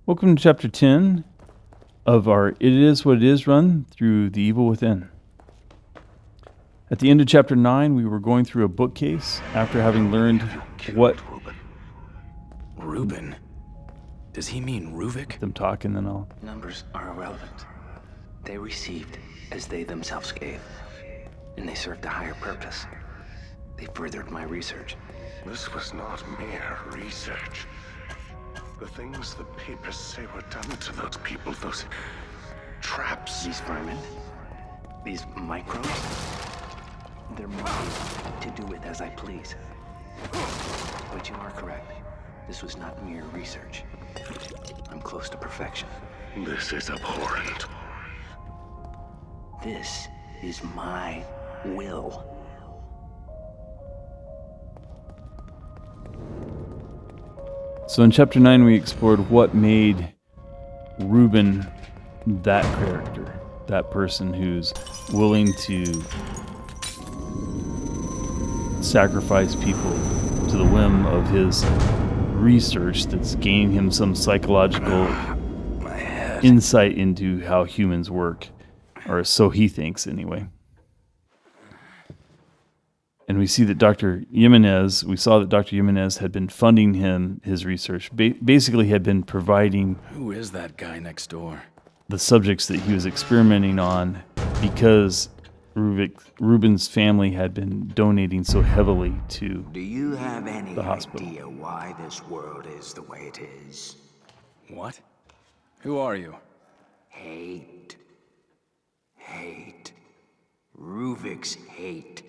Welcome to Chapter 10 of our It Is What It Is run through The Evil Within. At the end of Chapter 9, we were going through a bookcase after having learned what... Reuben? Does he mean Ruvik? Them talk and then I'll... Numbers are irrelevant. They received as they themselves gave, and they served a higher purpose. They furthered my research. This was not mere research. The things the papers say were done to those people, those traps. These vermin, these microbes, they're mine to do with as I please. But you are correct. This was not mere research. I'm close to perfection. This is abhorrent. This is my will. So in Chapter 9, we explored what made Reuben that character, that person who's willing to sacrifice people to the whim of his research that's gaining him some psychological insight into how humans work, or so he thinks anyway. And we see that we saw that Dr. Jimenez had been funding him, his research. Basically had been providing... Who is that guy next door? ...the subjects that he was experimenting on because Reuben's family had been donating so heavily to Do you have any the hospital. idea why this world is the way it is? What? Who are you? Hate. Hate. Ruvik's hate.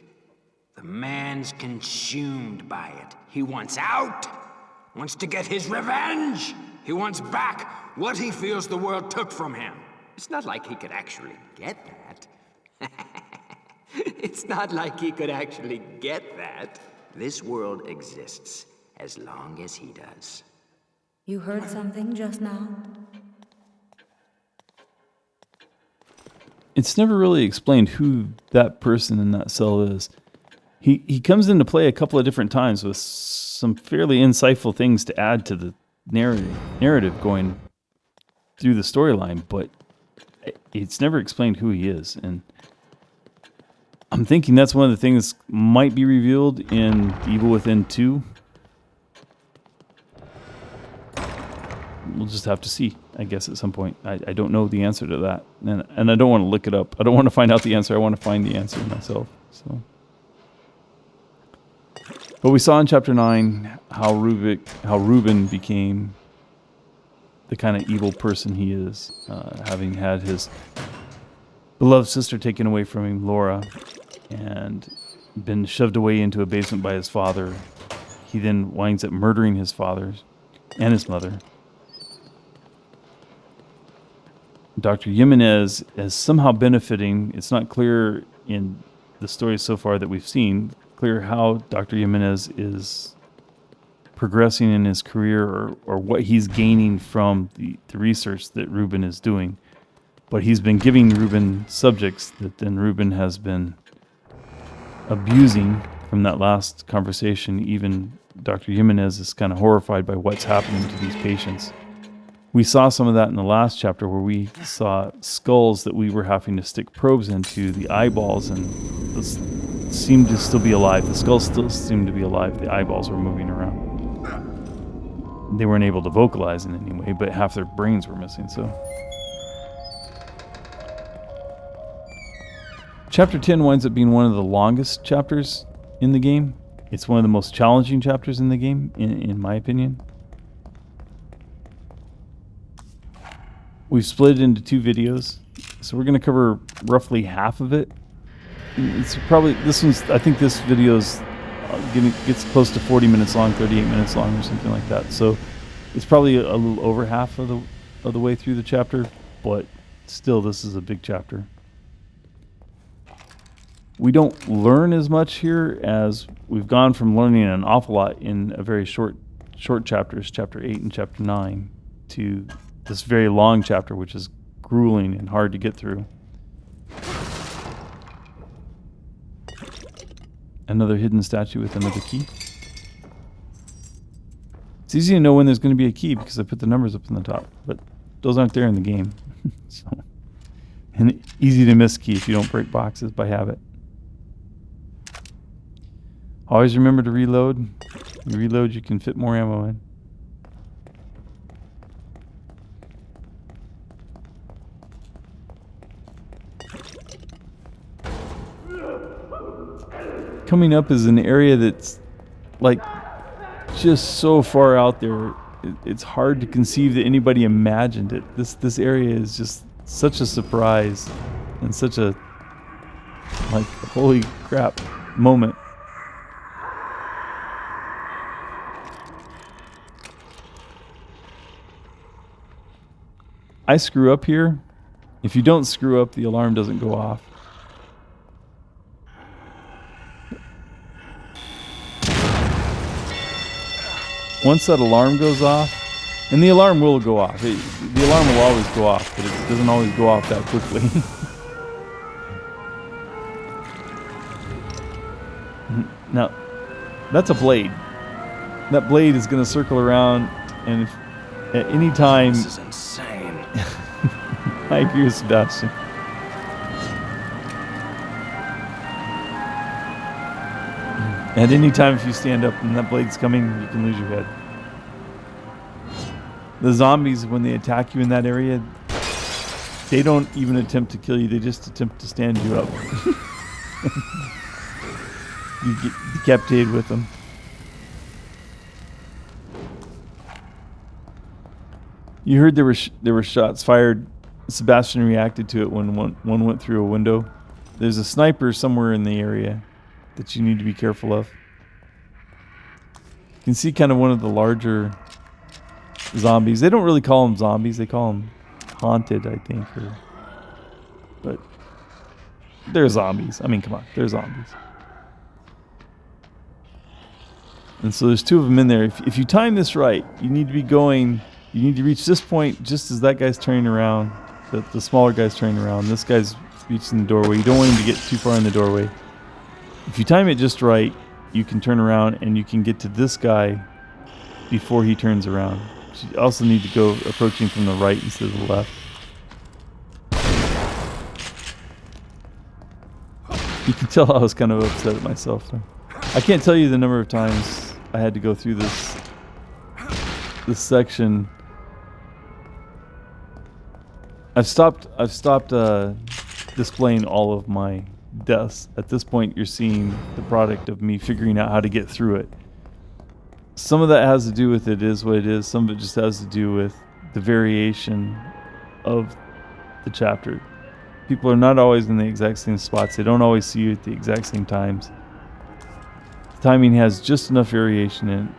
The man's consumed by it. He wants out. Wants to get his revenge. He wants back what he feels the world took from him. It's not like he could actually get that. It's not like he could actually get that. This world exists as long as he does. You heard something just now? It's never really explained who that person in that cell is. He comes into play a couple of different times with some fairly insightful things to add to the narrative going through the storyline, but it's never explained who he is. And I'm thinking that's one of the things might be revealed in The Evil Within 2. We'll just have to see, I guess, at some point. I don't know the answer to that. And I don't want to look it up. I don't want to find out the answer. I want to find the answer myself. So, but we saw in Chapter 9 how Reuben became the kind of evil person he is, having had his beloved sister taken away from him, Laura, and been shoved away into a basement by his father. He then winds up murdering his father and his mother. Dr. Jimenez is somehow benefiting. It's not clear in the story so far that we've seen, clear how Dr. Jimenez is progressing in his career or what he's gaining from the research that Reuben is doing. But he's been giving Reuben subjects that then Reuben has been abusing from that last conversation. Even Dr. Jimenez is kind of horrified by what's happening to these patients. We saw some of that in the last chapter where we saw skulls that we were having to stick probes into, the eyeballs, and those seemed to still be alive. The skulls still seemed to be alive. The eyeballs were moving around. They weren't able to vocalize in any way, but half their brains were missing, so... Chapter 10 winds up being one of the longest chapters in the game. It's one of the most challenging chapters in the game, in my opinion. We've split it into 2 videos, so we're going to cover roughly half of it. It's probably, I think this video's gets close to 40 minutes long, 38 minutes long or something like that. So it's probably a little over half of the way through the chapter, but still this is a big chapter. We don't learn as much here as we've gone from learning an awful lot in a very short chapters, Chapter 8 and Chapter 9, to this very long chapter, which is grueling and hard to get through. Another hidden statue with another key. It's It's easy to know when there's going to be a key because I put the numbers up in the top, but those aren't there in the game. So, and easy to miss key if you don't break boxes by habit. Always remember to reload. You reload, you can fit more ammo in. Coming up is an area that's like just so far out there. It's hard to conceive that anybody imagined it. This area is just such a surprise and such a like holy crap moment. I screw up here. If you don't screw up, the alarm doesn't go off. Once that alarm goes off, and the alarm will go off. The alarm will always go off, but it doesn't always go off that quickly. Now, that's a blade. That blade is going to circle around, and if at any time... This is insane. I agree with Sebastian. At any time, if you stand up and that blade's coming, you can lose your head. The zombies, when they attack you in that area, they don't even attempt to kill you. They just attempt to stand you up. You get decapitated with them. You heard there were shots fired. Sebastian reacted to it when one went through a window. There's a sniper somewhere in the area that you need to be careful of. You can see kind of one of the larger zombies. They don't really call them zombies. They call them haunted, I think. But they're zombies. I mean, come on. They're zombies. And so there's two of them in there. If you time this right, you need to be going... You need to reach this point just as that guy's turning around. The smaller guy's turning around. This guy's reaching the doorway. You don't want him to get too far in the doorway. If you time it just right, you can turn around and you can get to this guy before he turns around. You also need to go approaching from the right instead of the left. You can tell I was kind of upset at myself there. I can't tell you the number of times I had to go through this section. I've stopped displaying all of my deaths. At this point, you're seeing the product of me figuring out how to get through it. Some of that has to do with it is what it is. Some of it just has to do with the variation of the chapter. People are not always in the exact same spots. They don't always see you at the exact same times. The timing has just enough variation in it.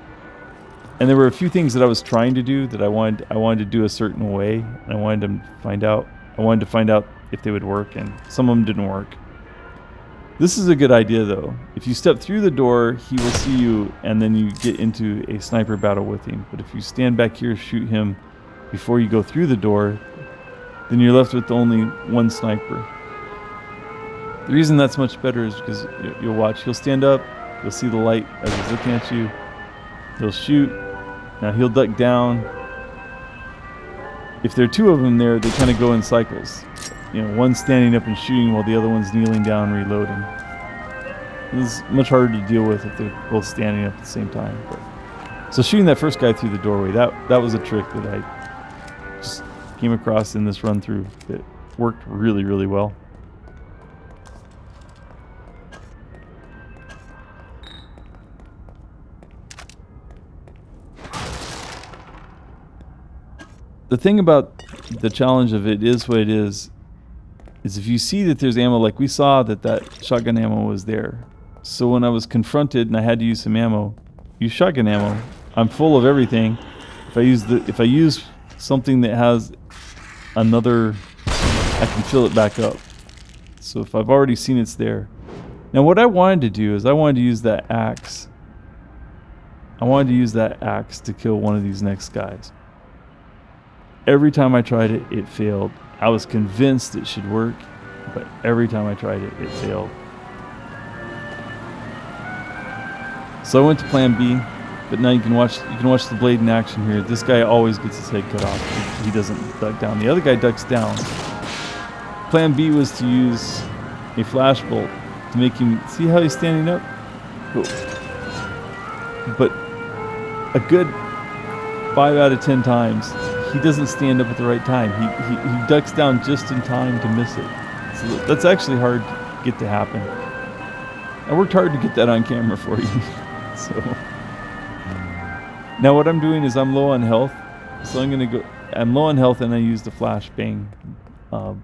And there were a few things that I was trying to do that I wanted to do a certain way, and I wanted to find out if they would work, and some of them didn't work. This is a good idea though. If you step through the door, he will see you, and then you get into a sniper battle with him. But if you stand back here, shoot him before you go through the door, then you're left with only one sniper. The reason that's much better is because you'll watch. He'll stand up, you'll see the light as he's looking at you. He'll shoot. Now he'll duck down. If there are two of them there, they kind of go in cycles. You know, one's standing up and shooting while the other one's kneeling down reloading. It's much harder to deal with if they're both standing up at the same time. But, so shooting that first guy through the doorway, that was a trick that I just came across in this run through that worked really, really well. The thing about the challenge of it is what it is if you see that there's ammo, like we saw that shotgun ammo was there. So when I was confronted and I had to use some ammo, use shotgun ammo. I'm full of everything. If I use something that has another, I can fill it back up. So if I've already seen it's there. Now what I wanted to do is I wanted to use that axe. I wanted to use that axe to kill one of these next guys. Every time I tried it, it failed. I was convinced it should work, but every time I tried it, it failed. So I went to plan B. But now you can watch the blade in action here. This guy always gets his head cut off. He doesn't duck down. The other guy ducks down. Plan B was to use a flash bolt to make him see how he's standing up. But a good 5 out of 10 times, he doesn't stand up at the right time. He ducks down just in time to miss it. So that's actually hard to get to happen. I worked hard to get that on camera for you. So now what I'm doing is I'm low on health, so I'm low on health and I use the flashbang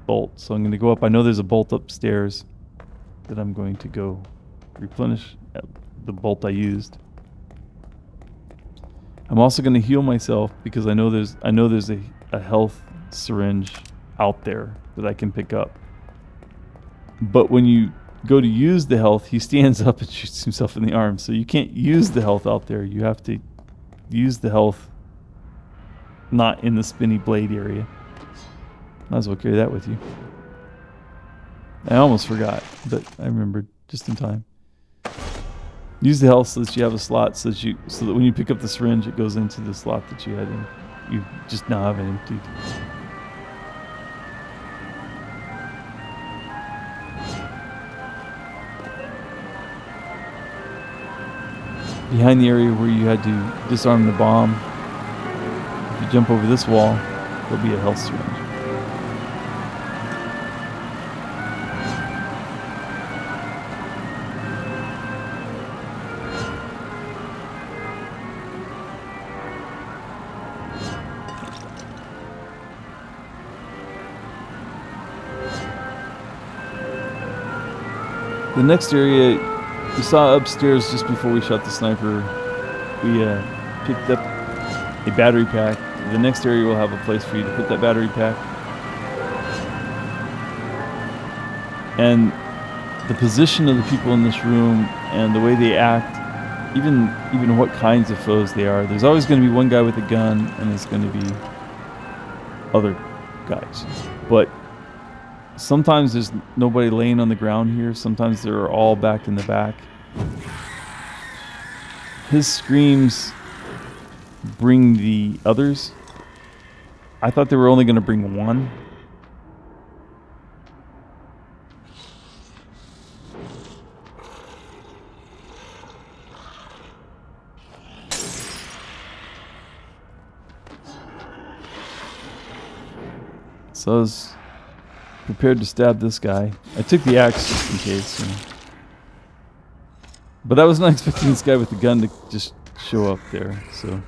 bolt. So I'm gonna go up. I know there's a bolt upstairs that I'm going to go replenish the bolt I used. I'm also going to heal myself because I know there's a health syringe out there that I can pick up. But when you go to use the health, he stands up and shoots himself in the arm. So you can't use the health out there. You have to use the health not in the spinny blade area. Might as well carry that with you. I almost forgot, but I remembered just in time. Use the health so that you have a slot so that when you pick up the syringe, it goes into the slot that you had in. You just now have it emptied. Behind the area where you had to disarm the bomb, if you jump over this wall, there'll be a health syringe. The next area we saw upstairs just before we shot the sniper, we picked up a battery pack. The next area will have a place for you to put that battery pack. And the position of the people in this room and the way they act, even what kinds of foes they are, there's always going to be one guy with a gun and there's going to be other guys. But sometimes there's nobody laying on the ground here. Sometimes they're all back in the back. His screams bring the others. I thought they were only going to bring one. So I was prepared to stab this guy. I took the axe just in case. But I was not expecting this guy with the gun to just show up there, so.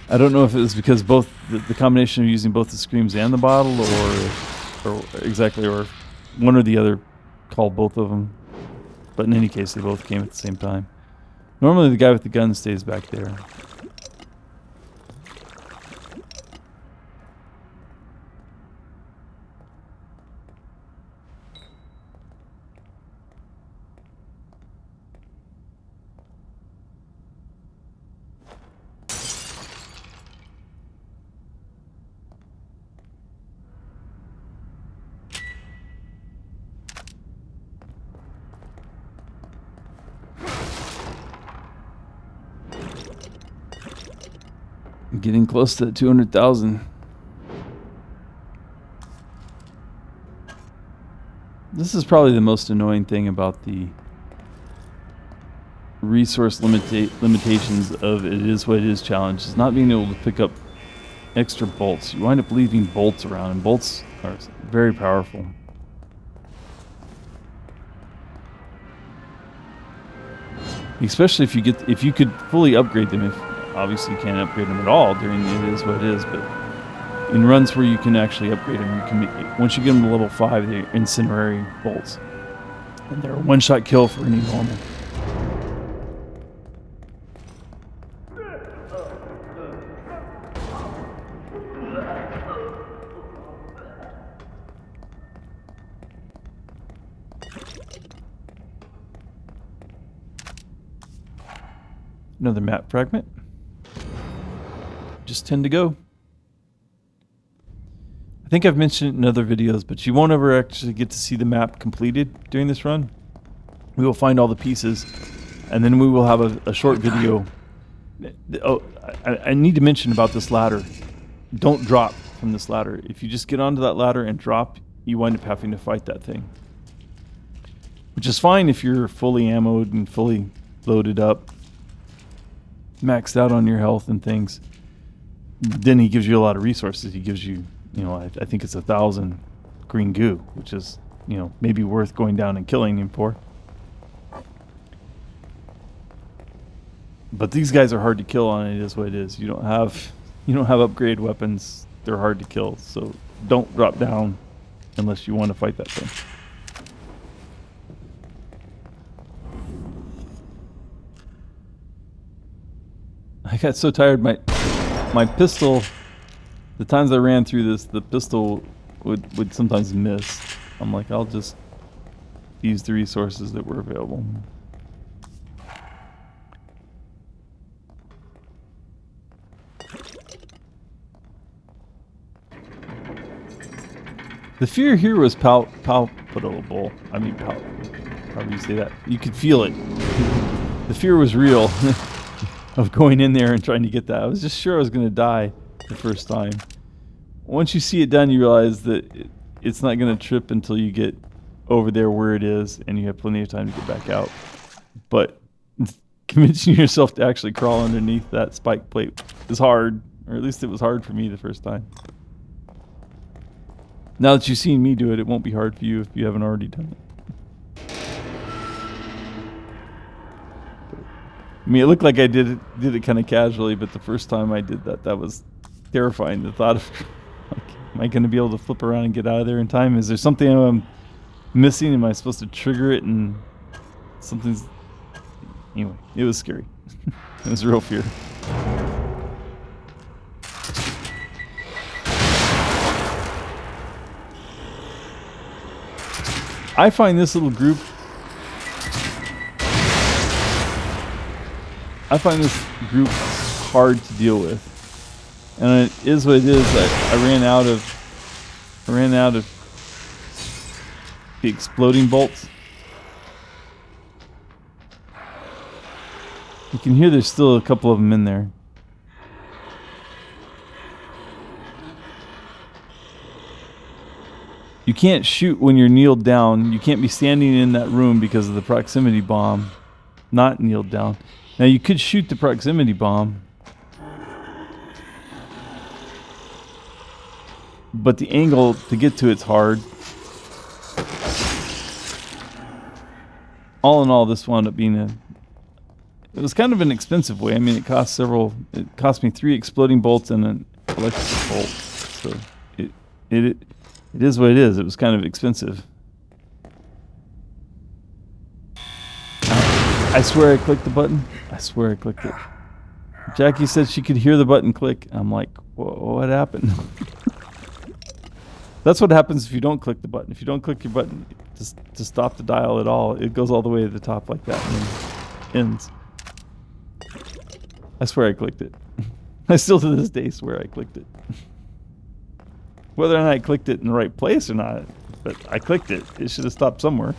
I don't know if it was because both the combination of using both the screams and the bottle, or one or the other called both of them. But in any case, they both came at the same time. Normally the guy with the gun stays back there. Getting close to 200,000. This is probably the most annoying thing about the resource limitations of It Is What It Is challenge, is not being able to pick up extra bolts. You wind up leaving bolts around, and bolts are very powerful. Especially if you could fully upgrade them. Obviously you can't upgrade them at all during the It Is What It Is, but in runs where you can actually upgrade them, you can once you get them to level 5, they're incendiary bolts. And they're a one-shot kill for any normal. Another map fragment. Just 10 to go. I think I've mentioned it in other videos, but you won't ever actually get to see the map completed during this run. We will find all the pieces, and then we will have a short video. Oh, I need to mention about this ladder. Don't drop from this ladder. If you just get onto that ladder and drop, you wind up having to fight that thing. Which is fine if you're fully ammoed and fully loaded up, maxed out on your health and things. Then he gives you a lot of resources. He gives you, I think it's 1,000 green goo, which is, maybe worth going down and killing him for. But these guys are hard to kill on. It is what it is. You don't have upgrade weapons. They're hard to kill. So don't drop down unless you want to fight that thing. I got so tired. My pistol. The times I ran through this, the pistol would sometimes miss. I'm like, I'll just use the resources that were available. The fear here was palpable. I mean, how do you say that? You could feel it. The fear was real of going in there and trying to get that. I was just sure I was going to die the first time. Once you see it done, you realize that it's not going to trip until you get over there where it is, and you have plenty of time to get back out. But convincing yourself to actually crawl underneath that spike plate is hard, or at least it was hard for me the first time. Now that you've seen me do it, it won't be hard for you if you haven't already done it. I mean, it looked like I did it kind of casually, but the first time I did that was terrifying. The thought of, like, am I going to be able to flip around and get out of there in time? Is there something I'm missing? Am I supposed to trigger it and something's... Anyway, it was scary. It was real fear. I find this little group... hard to deal with. And it is what it is. I ran out of the exploding bolts. You can hear there's still a couple of them in there. You can't shoot when you're kneeled down. You can't be standing in that room because of the proximity bomb. Not kneeled down. Now you could shoot the proximity bomb, but the angle to get to it's hard. All in all, this wound up being it was kind of an expensive way. I mean, it cost me 3 exploding bolts and an electric bolt. So it is what it is. It was kind of expensive. I swear I clicked the button. I swear I clicked it. Jackie said she could hear the button click. I'm like, what happened? That's what happens if you don't click the button. If you don't click your button to stop the dial at all, it goes all the way to the top like that and then ends. I swear I clicked it. I still to this day swear I clicked it. Whether or not I clicked it in the right place or not, but I clicked it. It should have stopped somewhere.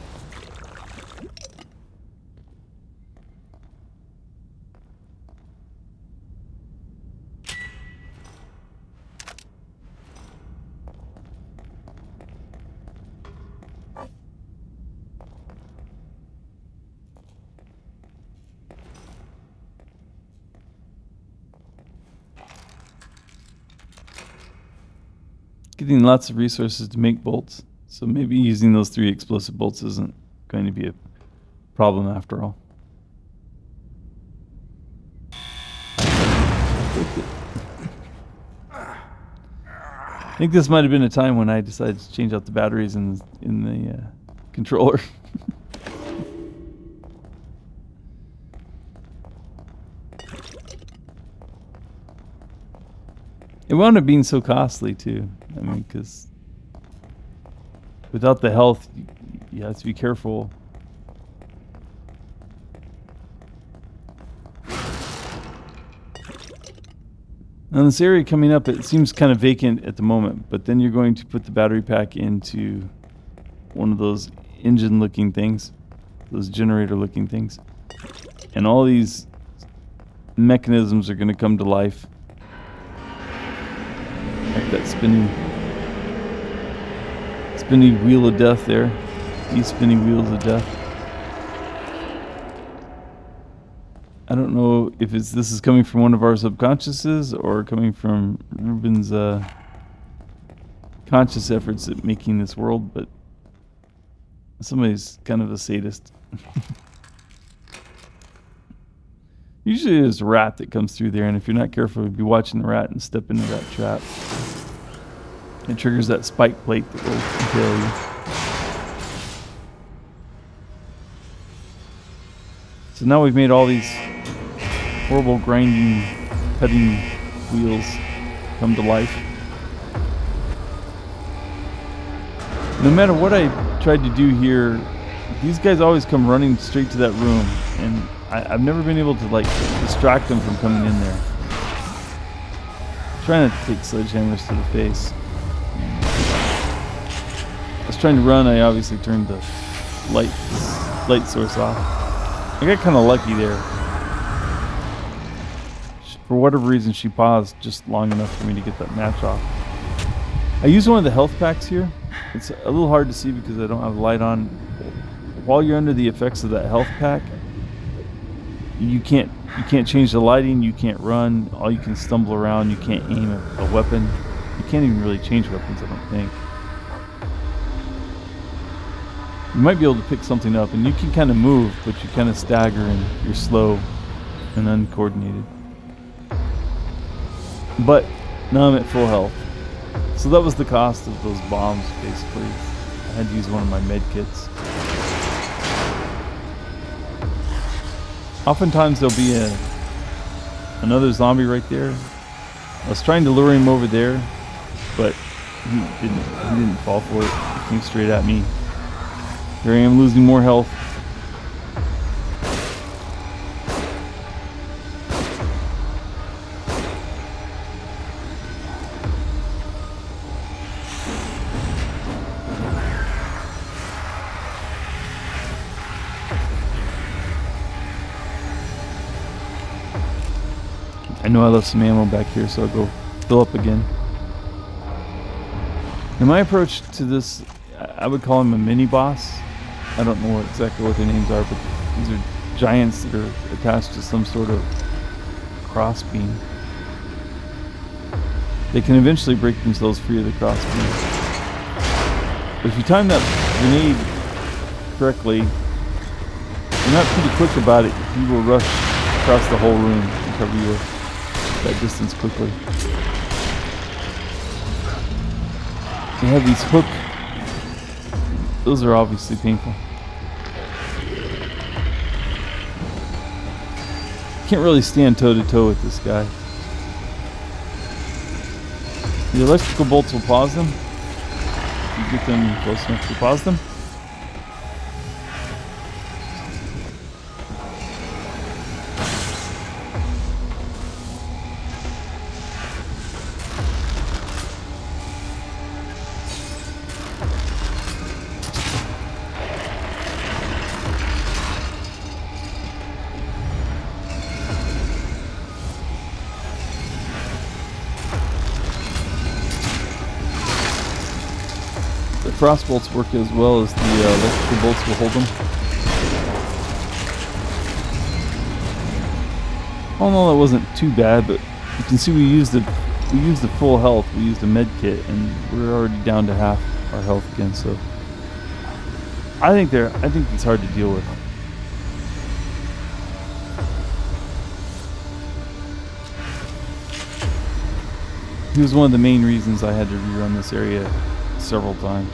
Getting lots of resources to make bolts, so maybe using those 3 explosive bolts isn't going to be a problem after all. I think this might have been a time when I decided to change out the batteries in the controller. It wound up being so costly too. I mean, because without the health, you have to be careful. Now this area coming up, it seems kind of vacant at the moment, but then you're going to put the battery pack into one of those engine-looking things. those generator-looking things, and all these mechanisms are going to come to life, like that spinning wheel of death there. These spinning wheels of death. I don't know if this is coming from one of our subconsciouses or coming from Ruben's conscious efforts at making this world, but somebody's kind of a sadist. Usually there's a rat that comes through there, and if you're not careful, you'll be watching the rat and step into that trap. It triggers that spike plate that will impale you. So now we've made all these horrible grinding, cutting wheels come to life. No matter what I tried to do here, these guys always come running straight to that room, and I've never been able to like distract them from coming in there. I'm trying not to take sledgehammers to the face. I was trying to run. I obviously turned the light source off. I got kind of lucky there. For whatever reason, she paused just long enough for me to get that match off. I used one of the health packs here. It's a little hard to see because I don't have the light on. While you're under the effects of that health pack, you can't change the lighting, you can't run, all you can stumble around, you can't aim a weapon. You can't even really change weapons, I don't think. You might be able to pick something up, and you can kind of move, but you kind of stagger and you're slow and uncoordinated. But now I'm at full health. So that was the cost of those bombs, basically. I had to use one of my med kits. Oftentimes there'll be another zombie right there. I was trying to lure him over there, but he didn't fall for it. He came straight at me. Here I am losing more health. I know I left some ammo back here, so I'll go fill up again. And my approach to this, I would call him a mini boss. I don't know exactly what their names are, but these are giants that are attached to some sort of crossbeam. They can eventually break themselves free of the crossbeam. But if you time that grenade correctly, if you're not pretty quick about it, he will rush across the whole room and cover you that distance quickly. They have these hook. Those are obviously painful. Can't really stand toe to toe with this guy. The electrical bolts will pause them. If you get them close enough to pause them. Frost bolts work as well as the electrical bolts will hold them. Oh no, that wasn't too bad, but you can see we used the full health. We used a med kit, and we're already down to half our health again. So I think it's hard to deal with. He was one of the main reasons I had to rerun this area several times.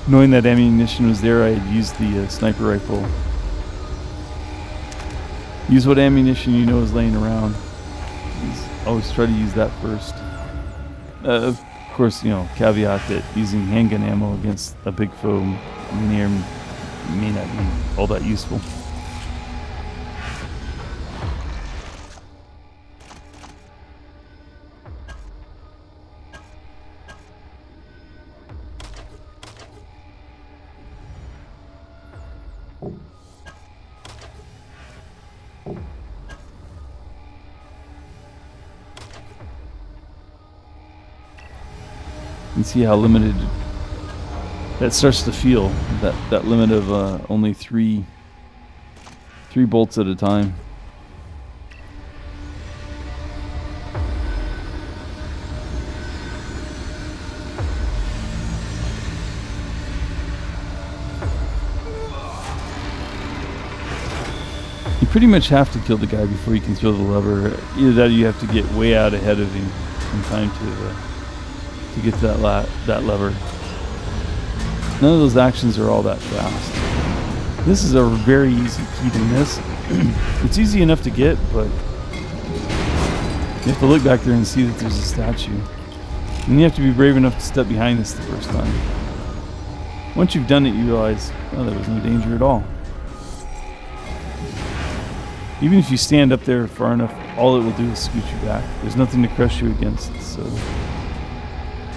Knowing that ammunition was there, I had used the sniper rifle. Use what ammunition you know is laying around. Always try to use that first. Of course, caveat that using handgun ammo against a big foe may not be all that useful. can see how limited that starts to feel. That limit of only three bolts at a time. You pretty much have to kill the guy before you can throw the lever. Either that or you have to get way out ahead of him in time to get to that lever. None of those actions are all that fast. This is a very easy key to miss. It's easy enough to get, but you have to look back there and see that there's a statue. And you have to be brave enough to step behind this the first time. Once you've done it, you realize, oh, there was no danger at all. Even if you stand up there far enough, all it will do is scoot you back. There's nothing to crush you against, so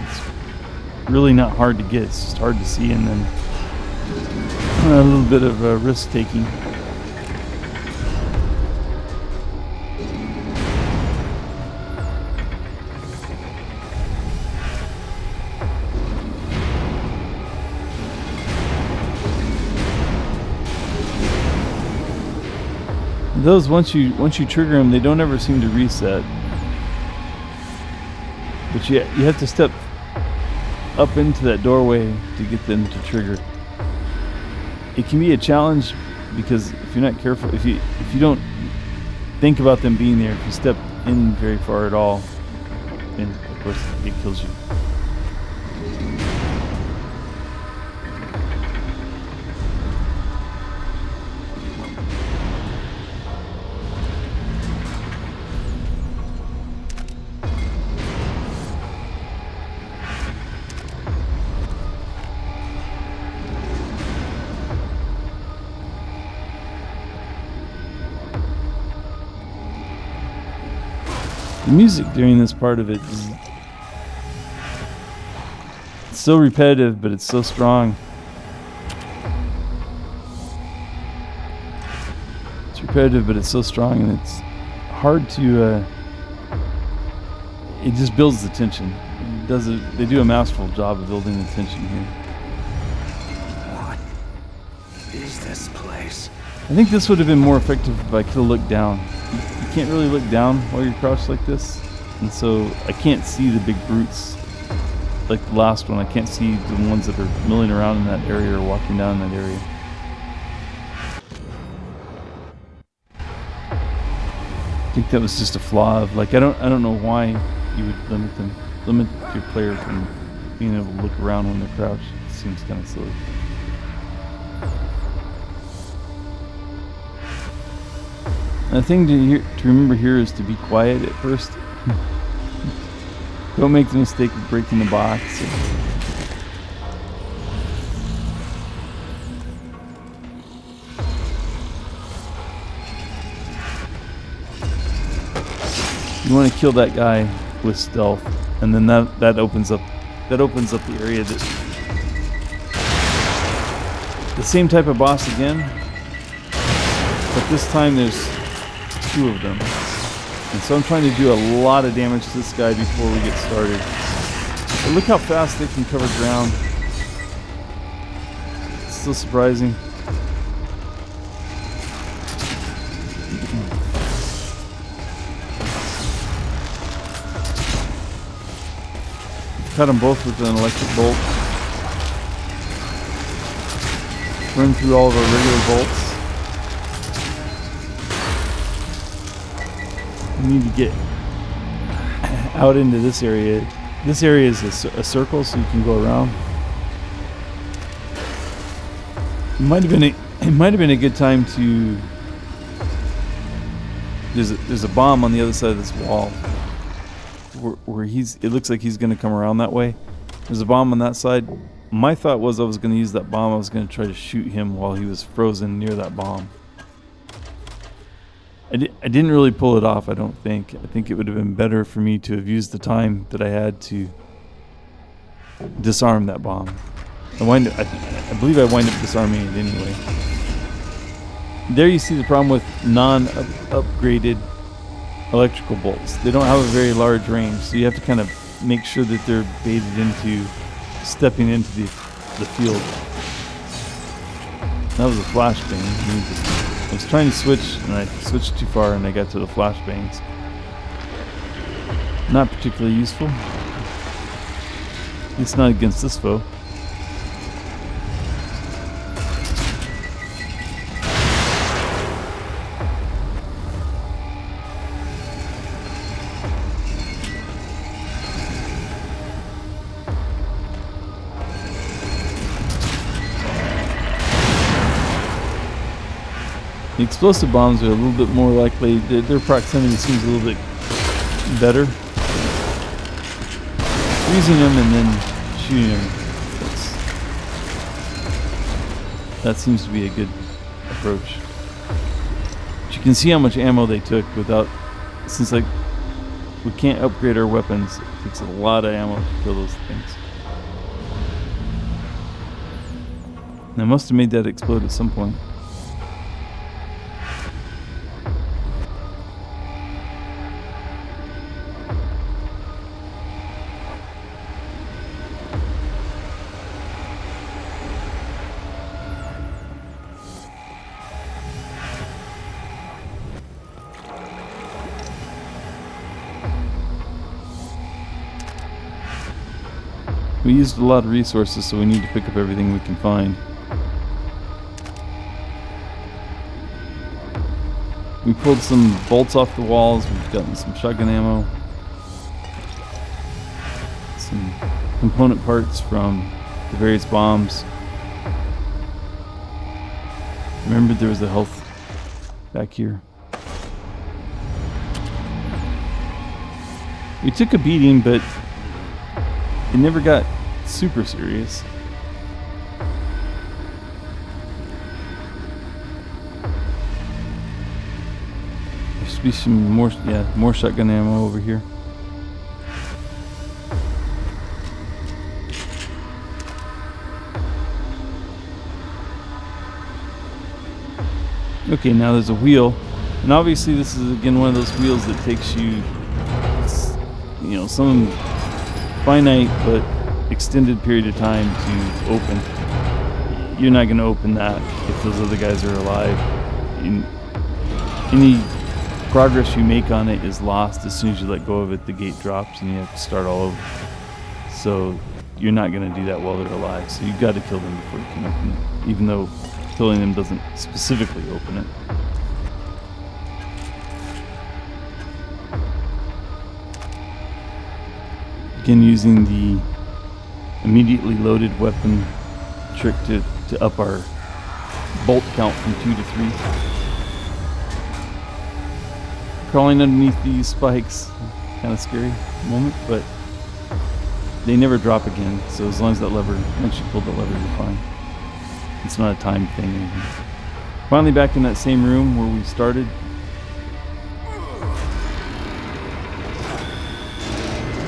it's really not hard to get. It's just hard to see, and then a little bit of risk taking. Those once you trigger them, they don't ever seem to reset. But you have to step up into that doorway to get them to trigger. It can be a challenge because if you're not careful, if you don't think about them being there, if you step in very far at all, then of course it kills you. The music during this part of it is so repetitive, but it's so strong. It's repetitive, but it's so strong, and it's hard to. It just builds the tension. They do a masterful job of building the tension here. What is this place? I think this would have been more effective if I could have looked down. You can't really look down while you're crouched like this, and so I can't see the big brutes like the last one. I can't see the ones that are milling around in that area or walking down in that area. I think that was just a flaw of, like, I don't know why you would limit your player from being able to look around when they're crouched. It seems kind of silly. The thing to remember here is to be quiet at first. Don't make the mistake of breaking the box. You want to kill that guy with stealth, and then that opens up the area. The same type of boss again, but this time there's 2 of them. And so I'm trying to do a lot of damage to this guy before we get started. But look how fast they can cover ground. It's so surprising. Cut them both with an electric bolt. Run through all of our regular bolts. We need to get out into this area. This area is a circle, so you can go around. It might have been a good time to. There's a bomb on the other side of this wall, where it looks like he's going to come around that way. There's a bomb on that side. My thought was I was going to use that bomb. I was going to try to shoot him while he was frozen near that bomb. I didn't really pull it off, I don't think. I think it would have been better for me to have used the time that I had to disarm that bomb. I believe I wind up disarming it anyway. There you see the problem with non-upgraded electrical bolts. They don't have a very large range, so you have to kind of make sure that they're baited into stepping into the field. That was a flashbang. I was trying to switch, and I switched too far, and I got to the flashbangs. Not particularly useful. At least not against this foe. The explosive bombs are a little bit more likely, their proximity seems a little bit better. Freezing them and then shooting them, that seems to be a good approach. But you can see how much ammo they took without, since like we can't upgrade our weapons, it takes a lot of ammo to kill those things. And I must have made that explode at some point. We used a lot of resources, so we need to pick up everything we can find. We pulled some bolts off the walls, we've gotten some shotgun ammo, some component parts from the various bombs. Remember, there was a health back here. We took a beating, but it never got super serious. There should be some more, more shotgun ammo over here. Okay, now there's a wheel, and obviously this is again one of those wheels that takes you, some finite but extended period of time to open. You're not going to open that if those other guys are alive. Any progress you make on it is lost as soon as you let go of it. The gate drops and you have to start all over. So you're not going to do that while they're alive. So you've got to kill them before you can open it, even though killing them doesn't specifically open it. Again, using the immediately loaded weapon trick to up our bolt count from 2 to 3. Crawling underneath these spikes, kind of scary moment, but they never drop again. So as long as that lever, once you pull the lever, you're fine. It's not a time thing or anything. Finally back in that same room where we started.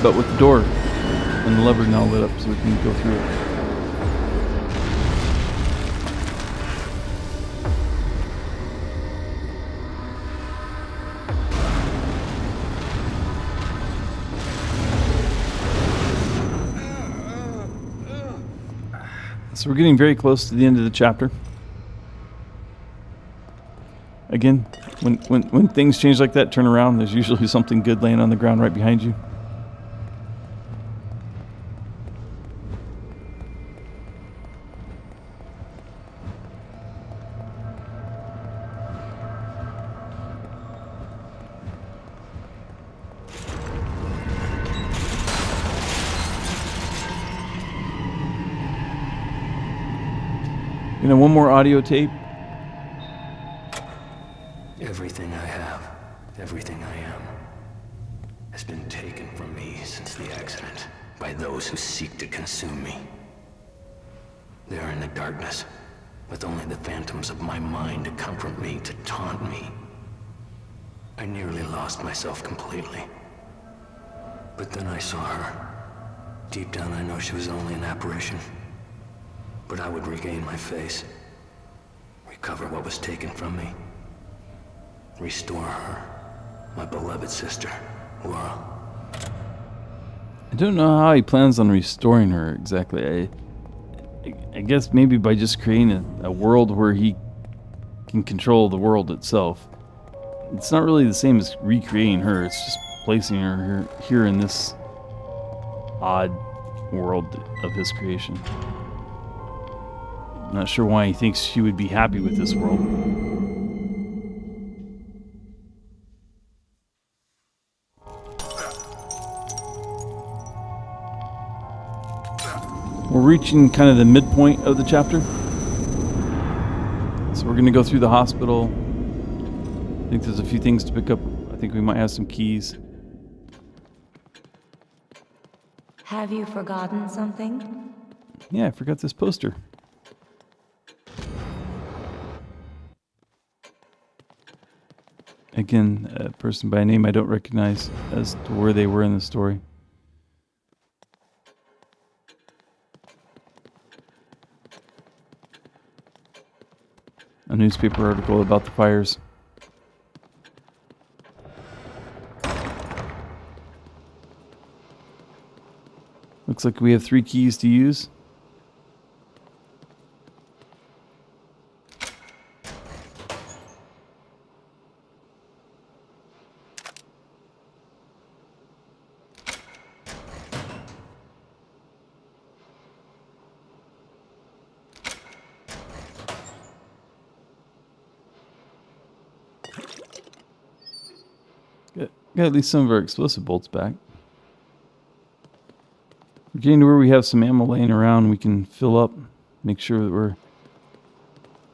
But with the door and the lever now lit up so we can go through it. So we're getting very close to the end of the chapter. Again, when things change like that, turn around. There's usually something good laying on the ground right behind you. One more audio tape. Everything I have, everything I am, has been taken from me since the accident by those who seek to consume me. They are in the darkness, with only the phantoms of my mind to comfort me, to taunt me. I nearly lost myself completely. But then I saw her. Deep down I know she was only an apparition. But I would regain my face, recover what was taken from me, restore her, my beloved sister, Laura. I don't know how he plans on restoring her exactly. I guess maybe by just creating a world where he can control the world itself. It's not really the same as recreating her. It's just placing her here in this odd world of his creation. I'm not sure why he thinks she would be happy with this world. We're reaching kind of the midpoint of the chapter. So we're going to go through the hospital. I think there's a few things to pick up. I think we might have some keys. Have you forgotten something? Yeah, I forgot this poster. Again, a person by a name I don't recognize as to where they were in the story. A newspaper article about the fires. Looks like we have 3 keys to use. Got at least some of our explosive bolts back. We're getting to where we have some ammo laying around. We can fill up, make sure that we're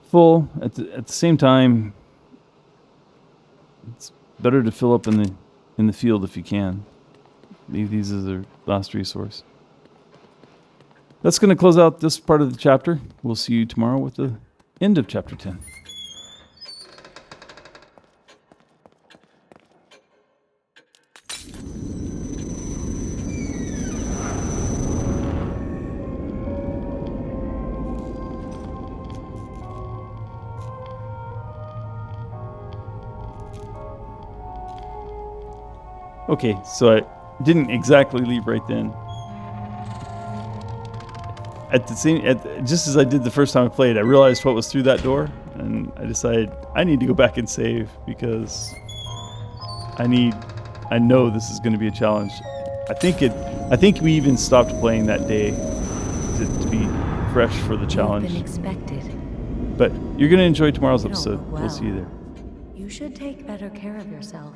full. At the same time, it's better to fill up in the field if you can. Leave these as a last resource. That's going to close out this part of the chapter. We'll see you tomorrow with the end of chapter 10. Okay, so I didn't exactly leave right then. Just as I did the first time I played, I realized what was through that door, and I decided I need to go back and save because I know this is going to be a challenge. I think we even stopped playing that day to be fresh for the challenge. You've been expected. But you're going to enjoy tomorrow's You don't episode. look well. We'll see you there. You should take better care of yourself.